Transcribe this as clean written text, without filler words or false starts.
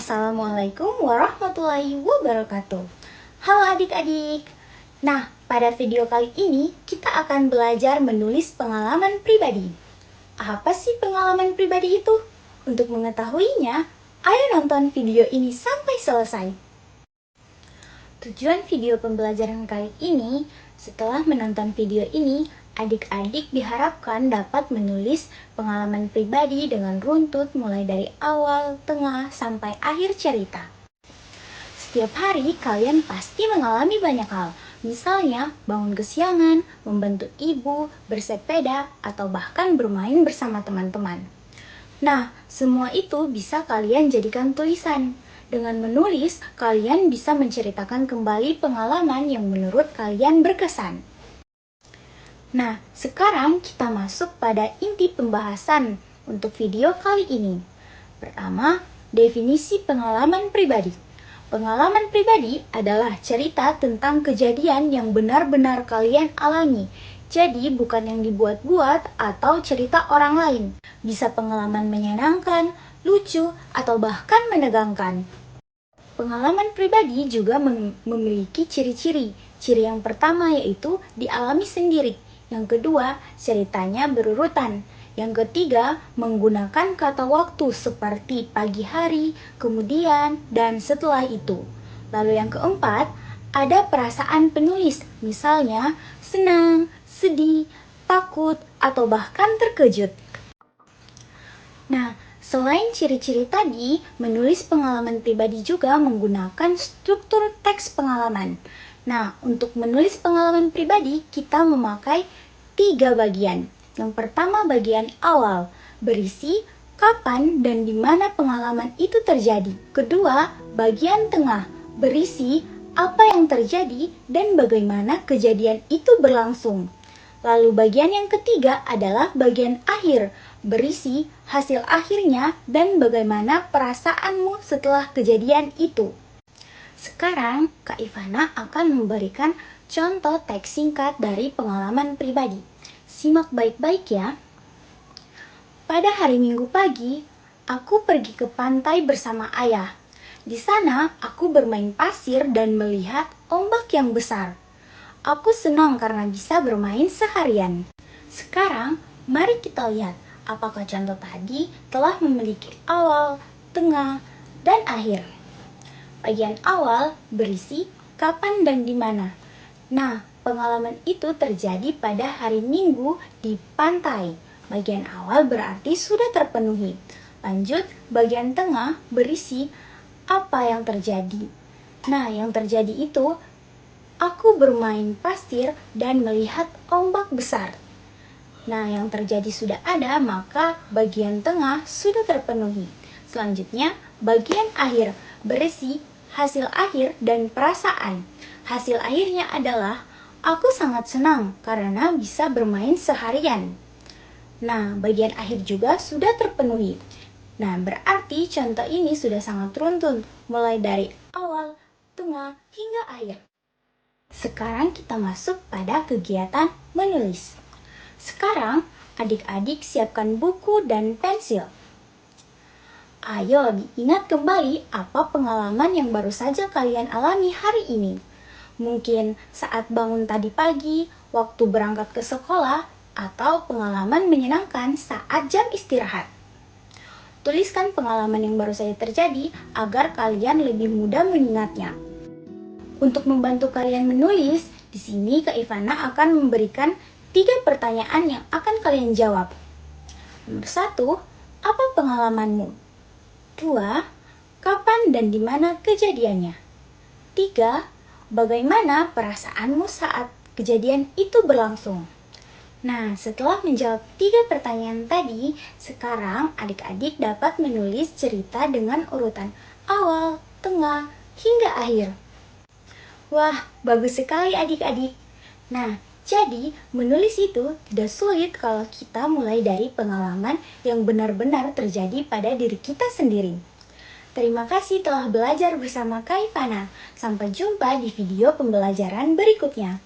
Assalamualaikum warahmatullahi wabarakatuh. Halo adik-adik. Nah, pada video kali ini kita akan belajar menulis pengalaman pribadi. Apa sih pengalaman pribadi itu? Untuk mengetahuinya, ayo nonton video ini sampai selesai. Tujuan video pembelajaran kali ini, setelah menonton video ini, adik-adik diharapkan dapat menulis pengalaman pribadi dengan runtut mulai dari awal, tengah, sampai akhir cerita. Setiap hari kalian pasti mengalami banyak hal, misalnya bangun kesiangan, membantu ibu, bersepeda, atau bahkan bermain bersama teman-teman. Nah, semua itu bisa kalian jadikan tulisan. Dengan menulis, kalian bisa menceritakan kembali pengalaman yang menurut kalian berkesan. Nah, sekarang kita masuk pada inti pembahasan untuk video kali ini. Pertama, definisi pengalaman pribadi. Pengalaman pribadi adalah cerita tentang kejadian yang benar-benar kalian alami. Jadi, bukan yang dibuat-buat atau cerita orang lain. Bisa pengalaman menyenangkan, lucu, atau bahkan menegangkan. Pengalaman pribadi juga memiliki ciri-ciri. Ciri yang pertama yaitu dialami sendiri. Yang kedua, ceritanya berurutan. Yang ketiga, menggunakan kata waktu seperti pagi hari, kemudian, dan setelah itu. Lalu yang keempat, ada perasaan penulis, misalnya senang, sedih, takut, atau bahkan terkejut. Nah, selain ciri-ciri tadi, menulis pengalaman pribadi juga menggunakan struktur teks pengalaman. Nah, untuk menulis pengalaman pribadi, kita memakai 3 bagian. Yang pertama bagian awal, berisi kapan dan di mana pengalaman itu terjadi. Kedua, bagian tengah, berisi apa yang terjadi dan bagaimana kejadian itu berlangsung. Lalu bagian yang ketiga adalah bagian akhir, berisi hasil akhirnya dan bagaimana perasaanmu setelah kejadian itu. Sekarang, Kak Ivana akan memberikan contoh teks singkat dari pengalaman pribadi. Simak baik-baik ya. Pada hari Minggu pagi, aku pergi ke pantai bersama ayah. Di sana, aku bermain pasir dan melihat ombak yang besar. Aku senang karena bisa bermain seharian. Sekarang, mari kita lihat apakah contoh tadi telah memiliki awal, tengah, dan akhir. Bagian awal berisi kapan dan di mana. Nah, pengalaman itu terjadi pada hari Minggu di pantai. Bagian awal berarti sudah terpenuhi. Lanjut, bagian tengah berisi apa yang terjadi. Nah, yang terjadi itu aku bermain pasir dan melihat ombak besar. Nah, yang terjadi sudah ada, maka bagian tengah sudah terpenuhi. Selanjutnya, bagian akhir berisi hasil akhir dan perasaan. Hasil akhirnya adalah aku sangat senang karena bisa bermain seharian. Nah, bagian akhir juga sudah terpenuhi. Nah, berarti contoh ini sudah sangat runtun, mulai dari awal, tengah, hingga akhir. Sekarang kita masuk pada kegiatan menulis. Sekarang, adik-adik siapkan buku dan pensil. Ayo diingat kembali apa pengalaman yang baru saja kalian alami hari ini. Mungkin saat bangun tadi pagi, waktu berangkat ke sekolah, atau pengalaman menyenangkan saat jam istirahat. Tuliskan pengalaman yang baru saja terjadi agar kalian lebih mudah mengingatnya. Untuk membantu kalian menulis, di sini Kak Ivana akan memberikan 3 pertanyaan yang akan kalian jawab. Nomor 1, apa pengalamanmu? 2, kapan dan di mana kejadiannya? 3, bagaimana perasaanmu saat kejadian itu berlangsung? Nah, setelah menjawab 3 pertanyaan tadi, sekarang adik-adik dapat menulis cerita dengan urutan awal, tengah, hingga akhir. Wah, bagus sekali adik-adik. Nah, jadi menulis itu tidak sulit kalau kita mulai dari pengalaman yang benar-benar terjadi pada diri kita sendiri. Terima kasih telah belajar bersama Kak Ivana. Sampai jumpa di video pembelajaran berikutnya.